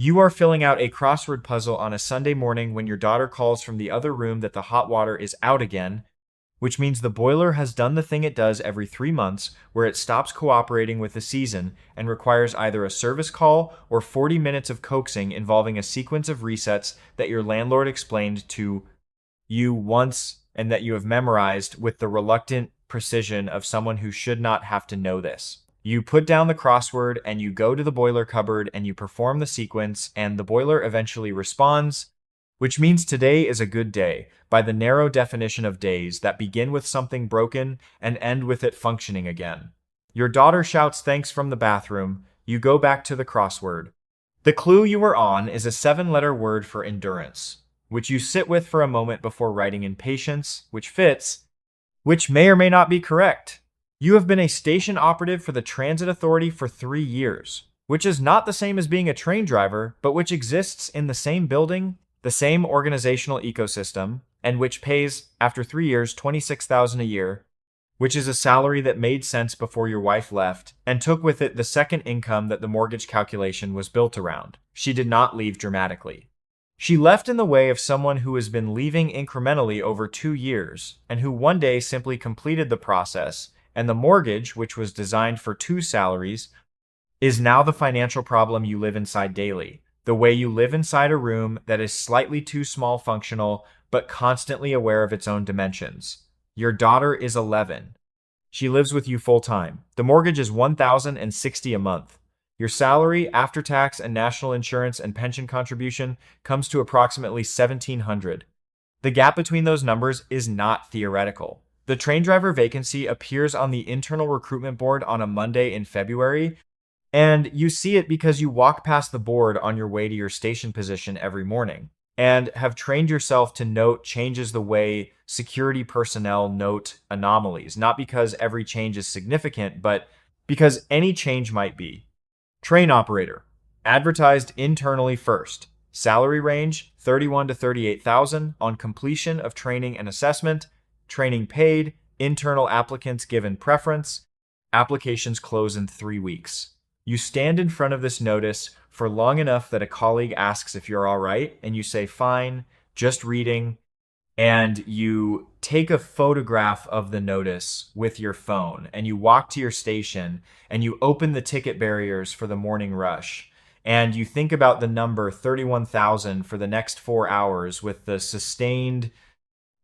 You are filling out a crossword puzzle on a Sunday morning when your daughter calls from the other room that the hot water is out again, which means the boiler has done the thing it does every 3 months, where it stops cooperating with the season and requires either a service call or 40 minutes of coaxing involving a sequence of resets that your landlord explained to you once and that you have memorized with the reluctant precision of someone who should not have to know this. You put down the crossword and you go to the boiler cupboard and you perform the sequence, and the boiler eventually responds, which means today is a good day, by the narrow definition of days that begin with something broken and end with it functioning again. Your daughter shouts thanks from the bathroom. You go back to the crossword. The clue you were on is a 7-letter word for endurance, which you sit with for a moment before writing in patience, which fits, which may or may not be correct. You have been a station operative for the transit authority for 3 years, which is not the same as being a train driver, but which exists in the same building, the same organizational ecosystem, and which pays, after 3 years, $26,000 a year, which is a salary that made sense before your wife left, and took with it the second income that the mortgage calculation was built around. She did not leave dramatically. She left in the way of someone who has been leaving incrementally over 2 years, and who one day simply completed the process, and the mortgage, which was designed for 2 salaries, is now the financial problem you live inside daily. The way you live inside a room that is slightly too small functional, but constantly aware of its own dimensions. Your daughter is 11. She lives with you full time. The mortgage is $1,060 a month. Your salary, after tax and national insurance and pension contribution, comes to approximately $1,700. The gap between those numbers is not theoretical. The train driver vacancy appears on the internal recruitment board on a Monday in February, and you see it because you walk past the board on your way to your station position every morning, and have trained yourself to note changes the way security personnel note anomalies, not because every change is significant, but because any change might be. Train operator, advertised internally first. Salary range, $31,000 to $38,000 on completion of training and assessment. Training paid, internal applicants given preference. Applications close in 3 weeks. You stand in front of this notice for long enough that a colleague asks if you're all right, and you say, fine, just reading, and you take a photograph of the notice with your phone, and you walk to your station, and you open the ticket barriers for the morning rush, and you think about the number 31,000 for the next 4 hours with the sustained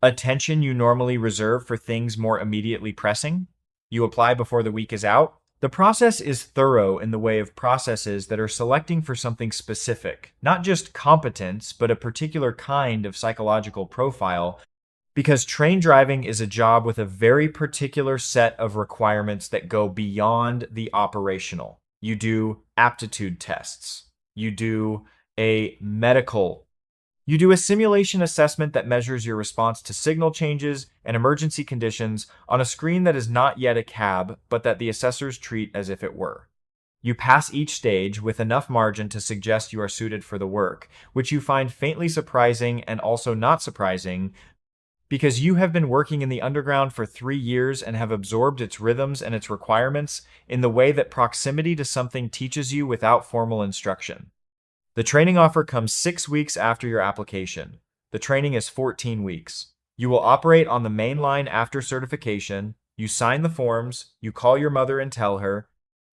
attention you normally reserve for things more immediately pressing. You apply before the week is out. The process is thorough in the way of processes that are selecting for something specific, not just competence, but a particular kind of psychological profile, because train driving is a job with a very particular set of requirements that go beyond the operational. You do aptitude tests. You do a simulation assessment that measures your response to signal changes and emergency conditions on a screen that is not yet a cab, but that the assessors treat as if it were. You pass each stage with enough margin to suggest you are suited for the work, which you find faintly surprising and also not surprising, because you have been working in the underground for 3 years and have absorbed its rhythms and its requirements in the way that proximity to something teaches you without formal instruction. The training offer comes 6 weeks after your application. The training is 14 weeks. You will operate on the main line after certification. You sign the forms. You call your mother and tell her.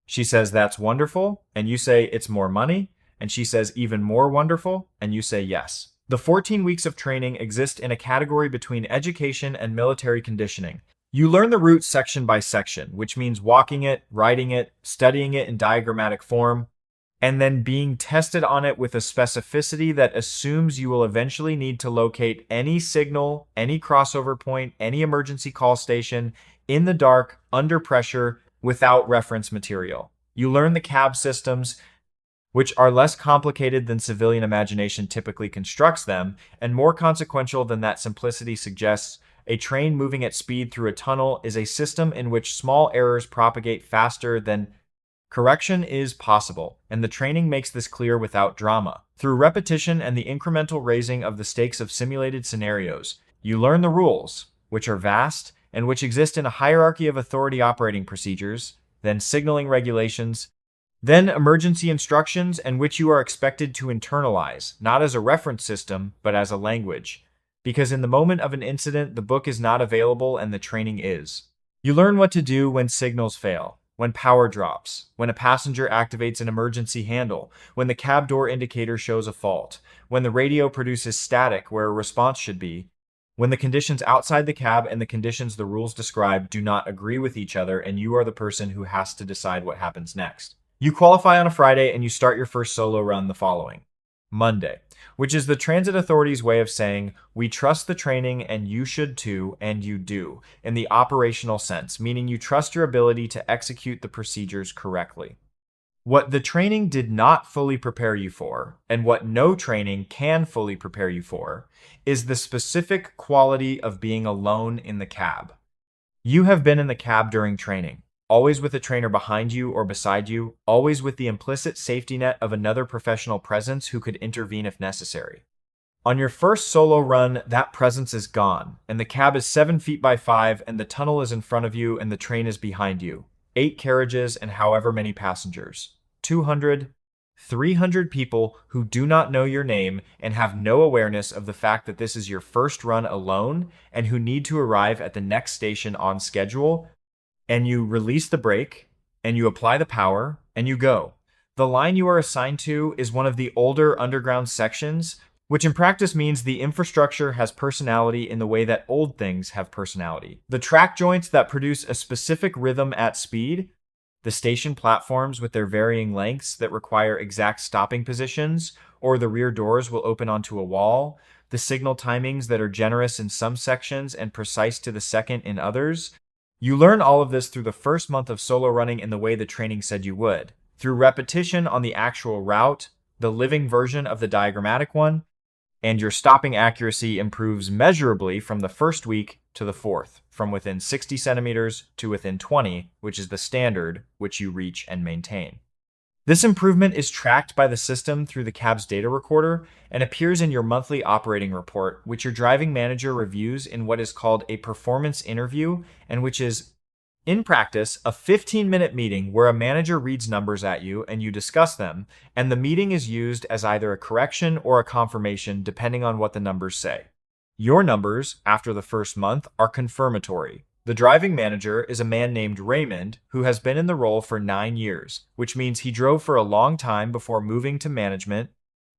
She says, that's wonderful. And you say, it's more money. And she says, even more wonderful. And you say, yes. The 14 weeks of training exist in a category between education and military conditioning. You learn the route section by section, which means walking it, riding it, studying it in diagrammatic form, and then being tested on it with a specificity that assumes you will eventually need to locate any signal, any crossover point, any emergency call station, in the dark, under pressure, without reference material. You learn the cab systems, which are less complicated than civilian imagination typically constructs them, and more consequential than that simplicity suggests. A train moving at speed through a tunnel is a system in which small errors propagate faster than correction is possible, and the training makes this clear without drama. Through repetition and the incremental raising of the stakes of simulated scenarios, you learn the rules, which are vast and which exist in a hierarchy of authority operating procedures, then signaling regulations, Then emergency instructions, and which you are expected to internalize, not as a reference system, but as a language. Because in the moment of an incident, the book is not available and the training is. You learn what to do when signals fail, when power drops, when a passenger activates an emergency handle, when the cab door indicator shows a fault, when the radio produces static where a response should be, when the conditions outside the cab and the conditions the rules describe do not agree with each other and you are the person who has to decide what happens next. You qualify on a Friday and you start your first solo run the following Monday, which is the transit authority's way of saying, we trust the training and you should too, and you do, in the operational sense, meaning you trust your ability to execute the procedures correctly. What the training did not fully prepare you for, and what no training can fully prepare you for, is the specific quality of being alone in the cab. You have been in the cab during training, always with a trainer behind you or beside you, always with the implicit safety net of another professional presence who could intervene if necessary. On your first solo run, that presence is gone, and the cab is 7 feet by 5, and the tunnel is in front of you, and the train is behind you. 8 carriages and however many passengers. 200, 300 people who do not know your name and have no awareness of the fact that this is your first run alone and who need to arrive at the next station on schedule, and you release the brake, and you apply the power, and you go. The line you are assigned to is one of the older underground sections, which in practice means the infrastructure has personality in the way that old things have personality. The track joints that produce a specific rhythm at speed, the station platforms with their varying lengths that require exact stopping positions, or the rear doors will open onto a wall, the signal timings that are generous in some sections and precise to the second in others. You learn all of this through the first month of solo running in the way the training said you would, through repetition on the actual route, the living version of the diagrammatic one, and your stopping accuracy improves measurably from the first week to the fourth, from within 60 centimeters to within 20, which is the standard which you reach and maintain. This improvement is tracked by the system through the cab's data recorder and appears in your monthly operating report, which your driving manager reviews in what is called a performance interview, and which is, in practice, a 15-minute meeting where a manager reads numbers at you and you discuss them, and the meeting is used as either a correction or a confirmation depending on what the numbers say. Your numbers, after the first month, are confirmatory. The driving manager is a man named Raymond who has been in the role for 9 years, which means he drove for a long time before moving to management,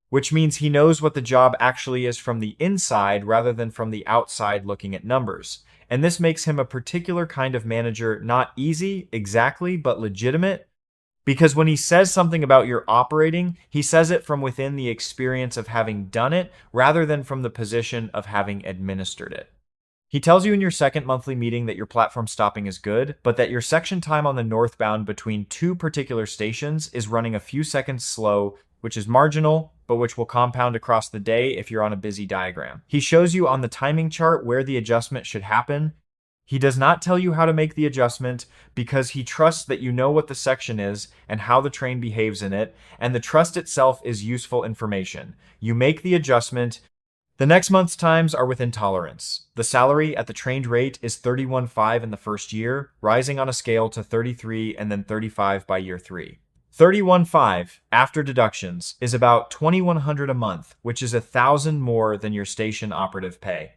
which means he knows what the job actually is from the inside rather than from the outside looking at numbers. And this makes him a particular kind of manager, not easy, exactly, but legitimate, because when he says something about your operating, he says it from within the experience of having done it rather than from the position of having administered it. He tells you in your second monthly meeting that your platform stopping is good, but that your section time on the northbound between 2 particular stations is running a few seconds slow, which is marginal, but which will compound across the day if you're on a busy diagram. He shows you on the timing chart where the adjustment should happen. He does not tell you how to make the adjustment because he trusts that you know what the section is and how the train behaves in it, and the trust itself is useful information. You make the adjustment. The next month's times are within tolerance. The salary at the trained rate is 31.5 in the first year, rising on a scale to 33 and then 35 by year 3. 31.5 after deductions is about $2,100 a month, which is $1,000 more than your station operative pay.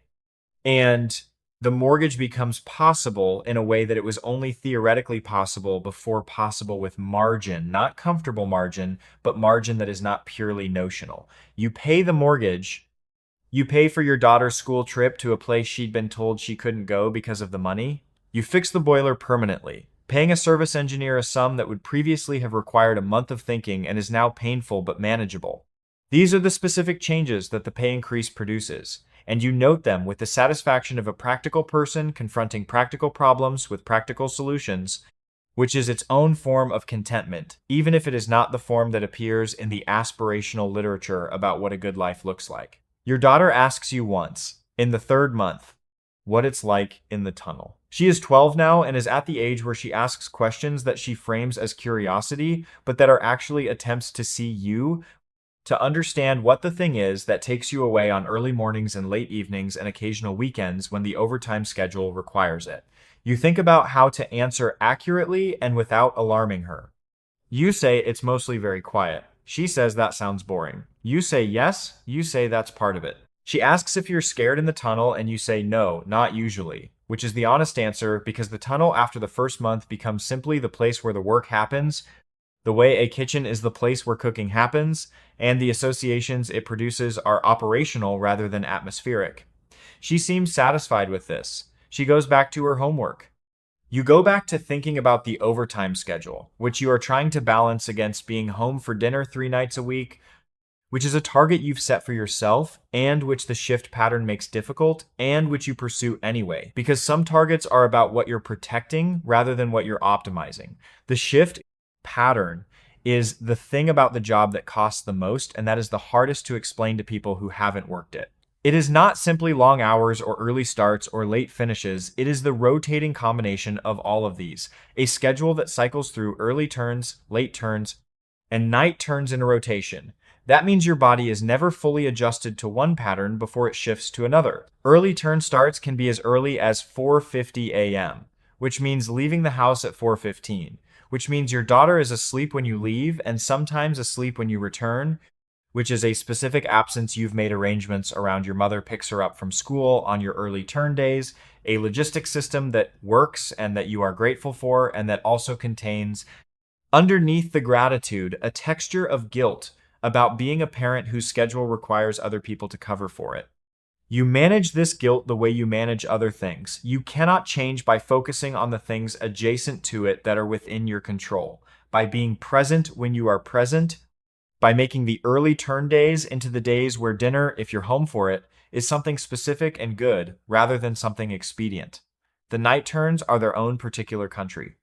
And the mortgage becomes possible in a way that it was only theoretically possible before possible with margin, not comfortable margin, but margin that is not purely notional. You pay the mortgage. You pay for your daughter's school trip to a place she'd been told she couldn't go because of the money. You fix the boiler permanently, paying a service engineer a sum that would previously have required a month of thinking and is now painful but manageable. These are the specific changes that the pay increase produces, and you note them with the satisfaction of a practical person confronting practical problems with practical solutions, which is its own form of contentment, even if it is not the form that appears in the aspirational literature about what a good life looks like. Your daughter asks you once, in the 3rd month, what it's like in the tunnel. She is 12 now and is at the age where she asks questions that she frames as curiosity, but that are actually attempts to see you, to understand what the thing is that takes you away on early mornings and late evenings and occasional weekends when the overtime schedule requires it. You think about how to answer accurately and without alarming her. You say it's mostly very quiet. She says that sounds boring. You say yes. You say that's part of it. She asks if you're scared in the tunnel, and you say no, not usually, which is the honest answer because the tunnel after the first month becomes simply the place where the work happens, the way a kitchen is the place where cooking happens, and the associations it produces are operational rather than atmospheric. She seems satisfied with this. She goes back to her homework. You go back to thinking about the overtime schedule, which you are trying to balance against being home for dinner 3 nights a week, which is a target you've set for yourself and which the shift pattern makes difficult and which you pursue anyway, because some targets are about what you're protecting rather than what you're optimizing. The shift pattern is the thing about the job that costs the most, and that is the hardest to explain to people who haven't worked it. It is not simply long hours or early starts or late finishes. It is the rotating combination of all of these. A schedule that cycles through early turns, late turns, and night turns in a rotation. That means your body is never fully adjusted to one pattern before it shifts to another. Early turn starts can be as early as 4:50 a.m., which means leaving the house at 4:15, which means your daughter is asleep when you leave and sometimes asleep when you return, which is a specific absence you've made arrangements around. Your mother picks her up from school on your early turn days, a logistic system that works and that you are grateful for, and that also contains, underneath the gratitude, a texture of guilt about being a parent whose schedule requires other people to cover for it. You manage this guilt the way you manage other things. You cannot change by focusing on the things adjacent to it that are within your control, by being present when you are present, by making the early turn days into the days where dinner, if you're home for it, is something specific and good rather than something expedient. The night turns are their own particular country.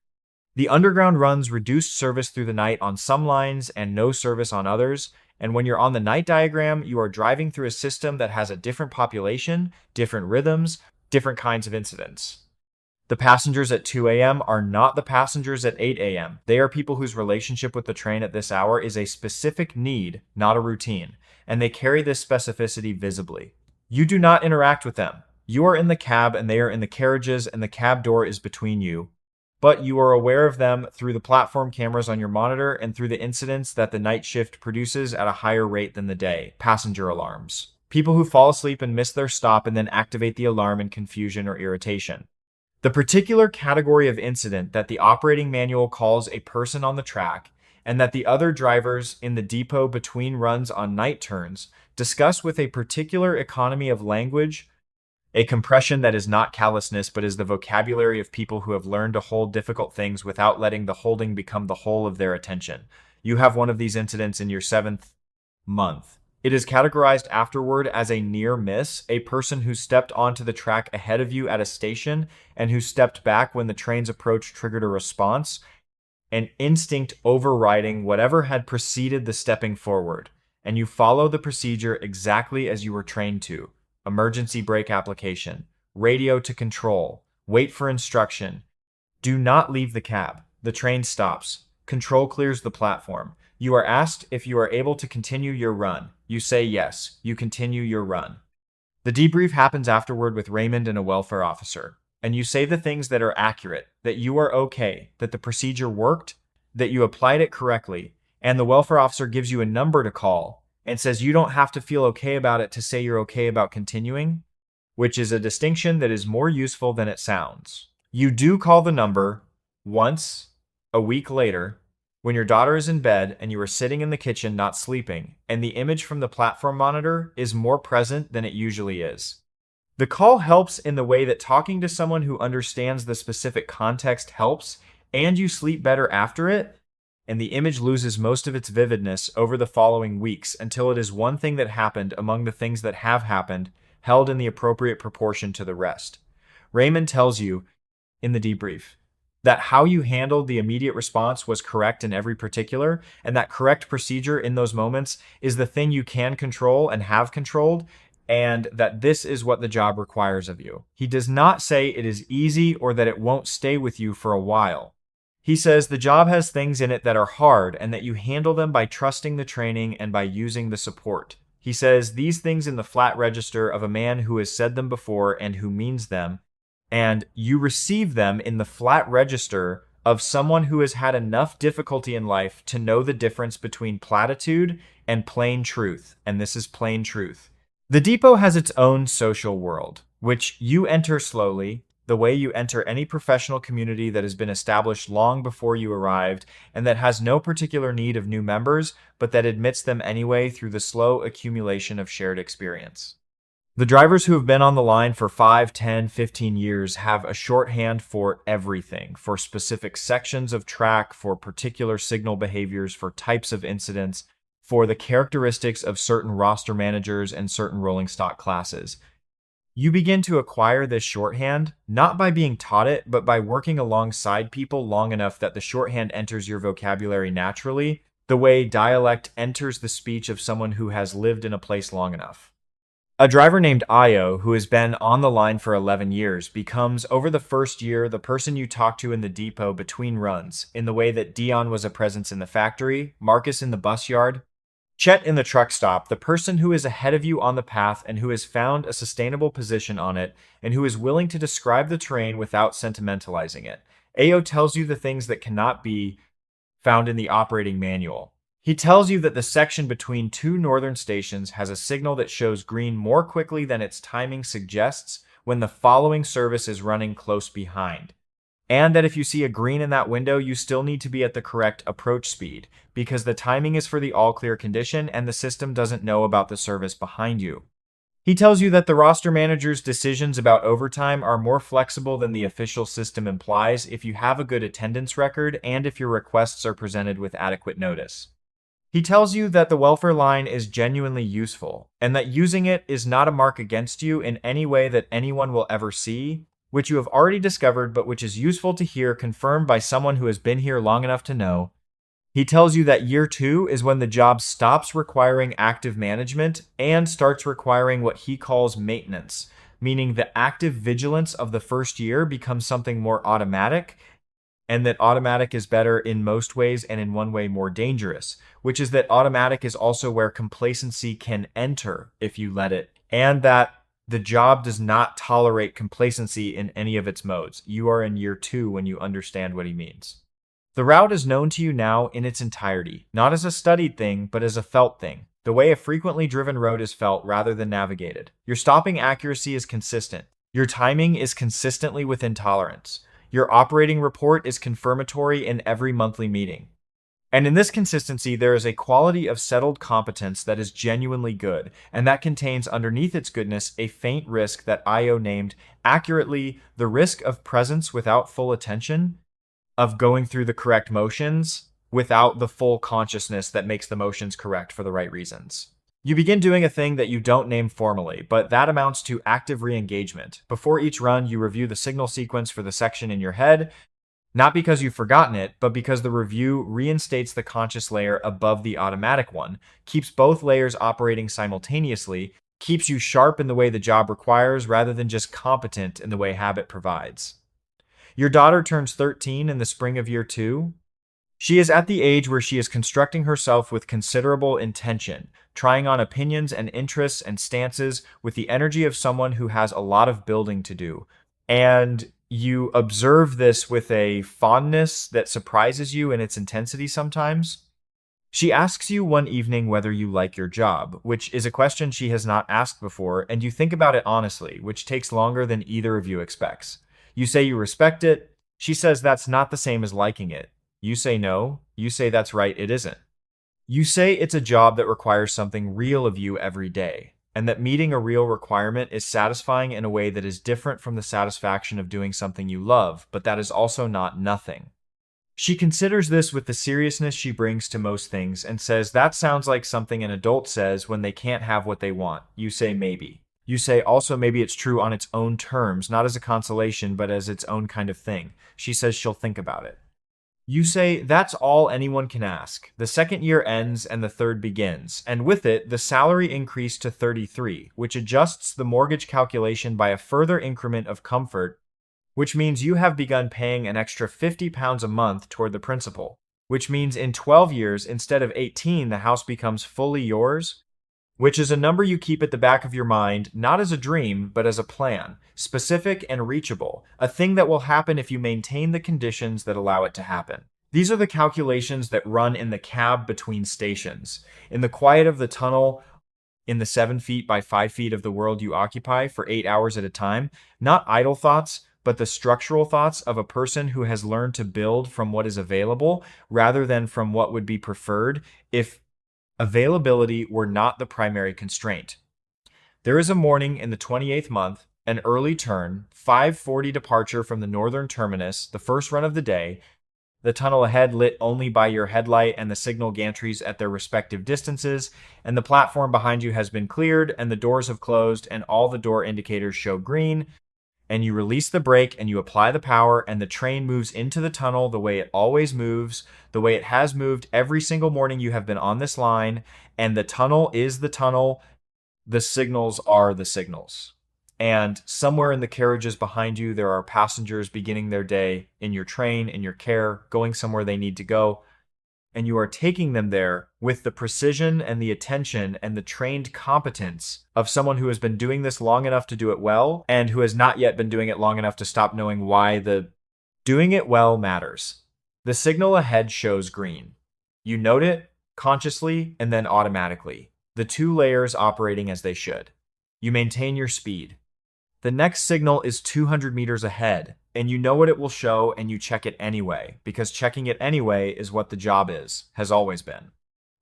The underground runs reduced service through the night on some lines and no service on others, and when you're on the night diagram, you are driving through a system that has a different population, different rhythms, different kinds of incidents. The passengers at 2 a.m. are not the passengers at 8 a.m. They are people whose relationship with the train at this hour is a specific need, not a routine, and they carry this specificity visibly. You do not interact with them. You are in the cab and they are in the carriages, and the cab door is between you. But you are aware of them through the platform cameras on your monitor and through the incidents that the night shift produces at a higher rate than the day. Passenger alarms. People who fall asleep and miss their stop and then activate the alarm in confusion or irritation. The particular category of incident that the operating manual calls a person on the track, and that the other drivers in the depot between runs on night turns discuss with a particular economy of language, a compression that is not callousness but is the vocabulary of people who have learned to hold difficult things without letting the holding become the whole of their attention. You have one of these incidents in your 7th month. It is categorized afterward as a near miss, a person who stepped onto the track ahead of you at a station and who stepped back when the train's approach triggered a response, an instinct overriding whatever had preceded the stepping forward, and you follow the procedure exactly as you were trained to. Emergency brake application, radio to control, wait for instruction. Do not leave the cab. The train stops. Control clears the platform. You are asked if you are able to continue your run. You say yes. You continue your run. The debrief happens afterward with Raymond and a welfare officer, and you say the things that are accurate, that you are okay, that the procedure worked, that you applied it correctly, and the welfare officer gives you a number to call and says you don't have to feel okay about it to say you're okay about continuing, which is a distinction that is more useful than it sounds. You do call the number once a week later, when your daughter is in bed and you are sitting in the kitchen not sleeping, and the image from the platform monitor is more present than it usually is. The call helps in the way that talking to someone who understands the specific context helps, and you sleep better after it, and the image loses most of its vividness over the following weeks until it is one thing that happened among the things that have happened, held in the appropriate proportion to the rest. Raymond tells you, in the debrief, that how you handled the immediate response was correct in every particular, and that correct procedure in those moments is the thing you can control and have controlled, and that this is what the job requires of you. He does not say it is easy or that it won't stay with you for a while. He says the job has things in it that are hard and that you handle them by trusting the training and by using the support. He says these things in the flat register of a man who has said them before and who means them, and you receive them in the flat register of someone who has had enough difficulty in life to know the difference between platitude and plain truth, and this is plain truth. The depot has its own social world, which you enter slowly, the way you enter any professional community that has been established long before you arrived and that has no particular need of new members, but that admits them anyway through the slow accumulation of shared experience. The drivers who have been on the line for 5, 10, 15 years have a shorthand for everything, for specific sections of track, for particular signal behaviors, for types of incidents, for the characteristics of certain roster managers and certain rolling stock classes. You begin to acquire this shorthand, not by being taught it, but by working alongside people long enough that the shorthand enters your vocabulary naturally, the way dialect enters the speech of someone who has lived in a place long enough. A driver named Io, who has been on the line for 11 years, becomes, over the first year, the person you talk to in the depot between runs, in the way that Dion was a presence in the factory, Marcus in the bus yard, Chet in the truck stop, the person who is ahead of you on the path and who has found a sustainable position on it, and who is willing to describe the terrain without sentimentalizing it. Ao tells you the things that cannot be found in the operating manual. He tells you that the section between two northern stations has a signal that shows green more quickly than its timing suggests when the following service is running close behind. And that if you see a green in that window, you still need to be at the correct approach speed, because the timing is for the all-clear condition and the system doesn't know about the service behind you. He tells you that the roster manager's decisions about overtime are more flexible than the official system implies if you have a good attendance record and if your requests are presented with adequate notice. He tells you that the welfare line is genuinely useful, and that using it is not a mark against you in any way that anyone will ever see, which you have already discovered but which is useful to hear confirmed by someone who has been here long enough to know. He tells you that year 2 is when the job stops requiring active management and starts requiring what he calls maintenance, meaning the active vigilance of the first year becomes something more automatic, and that automatic is better in most ways and in one way more dangerous, which is that automatic is also where complacency can enter if you let it, and that the job does not tolerate complacency in any of its modes. You are in year 2 when you understand what he means. The route is known to you now in its entirety, not as a studied thing, but as a felt thing, the way a frequently driven road is felt rather than navigated. Your stopping accuracy is consistent. Your timing is consistently within tolerance. Your operating report is confirmatory in every monthly meeting. And in this consistency, there is a quality of settled competence that is genuinely good, and that contains underneath its goodness a faint risk that Io named accurately the risk of presence without full attention, of going through the correct motions without the full consciousness that makes the motions correct for the right reasons. You begin doing a thing that you don't name formally, but that amounts to active re-engagement. Before each run, you review the signal sequence for the section in your head, not because you've forgotten it, but because the review reinstates the conscious layer above the automatic one, keeps both layers operating simultaneously, keeps you sharp in the way the job requires rather than just competent in the way habit provides. Your daughter turns 13 in the spring of year 2. She is at the age where she is constructing herself with considerable intention, trying on opinions and interests and stances with the energy of someone who has a lot of building to do. And you observe this with a fondness that surprises you in its intensity sometimes. She asks you one evening whether you like your job, which is a question she has not asked before, and you think about it honestly, which takes longer than either of you expects. You say you respect it. She says that's not the same as liking it. You say no. You say that's right, it isn't. You say it's a job that requires something real of you every day, and that meeting a real requirement is satisfying in a way that is different from the satisfaction of doing something you love, but that is also not nothing. She considers this with the seriousness she brings to most things and says that sounds like something an adult says when they can't have what they want. You say maybe. You say also maybe it's true on its own terms, not as a consolation, but as its own kind of thing. She says she'll think about it. You say that's all anyone can ask. The second year ends and the third begins, and with it, the salary increase to 33, which adjusts the mortgage calculation by a further increment of comfort, which means you have begun paying an extra £50 a month toward the principal, which means in 12 years, instead of 18, the house becomes fully yours, which is a number you keep at the back of your mind, not as a dream, but as a plan, specific and reachable, a thing that will happen if you maintain the conditions that allow it to happen. These are the calculations that run in the cab between stations, in the quiet of the tunnel, in the 7 feet by 5 feet of the world you occupy for 8 hours at a time, not idle thoughts, but the structural thoughts of a person who has learned to build from what is available rather than from what would be preferred if availability were not the primary constraint. There is a morning in the 28th month, an early turn, 5:40 departure from the northern terminus, the first run of the day, the tunnel ahead lit only by your headlight and the signal gantries at their respective distances, and the platform behind you has been cleared, and the doors have closed, and all the door indicators show green, and you release the brake and you apply the power, and the train moves into the tunnel the way it always moves, the way it has moved every single morning you have been on this line, and the tunnel is the tunnel, the signals are the signals. And somewhere in the carriages behind you, there are passengers beginning their day in your train, in your care, going somewhere they need to go. And you are taking them there with the precision and the attention and the trained competence of someone who has been doing this long enough to do it well and who has not yet been doing it long enough to stop knowing why the doing it well matters. The signal ahead shows green. You note it consciously and then automatically, the two layers operating as they should. You maintain your speed. The next signal is 200 meters ahead, and you know what it will show, and you check it anyway, because checking it anyway is what the job is, has always been.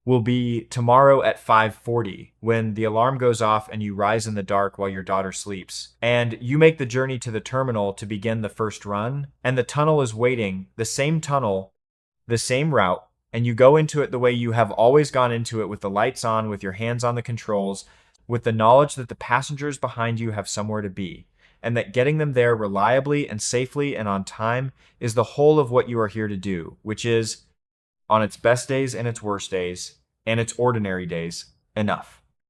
Will be tomorrow at 5:40, when the alarm goes off and you rise in the dark while your daughter sleeps, and you make the journey to the terminal to begin the first run, and the tunnel is waiting, the same tunnel, the same route, and you go into it the way you have always gone into it, with the lights on, with your hands on the controls, with the knowledge that the passengers behind you have somewhere to be, and that getting them there reliably and safely and on time is the whole of what you are here to do, which is, on its best days and its worst days, and its ordinary days, enough.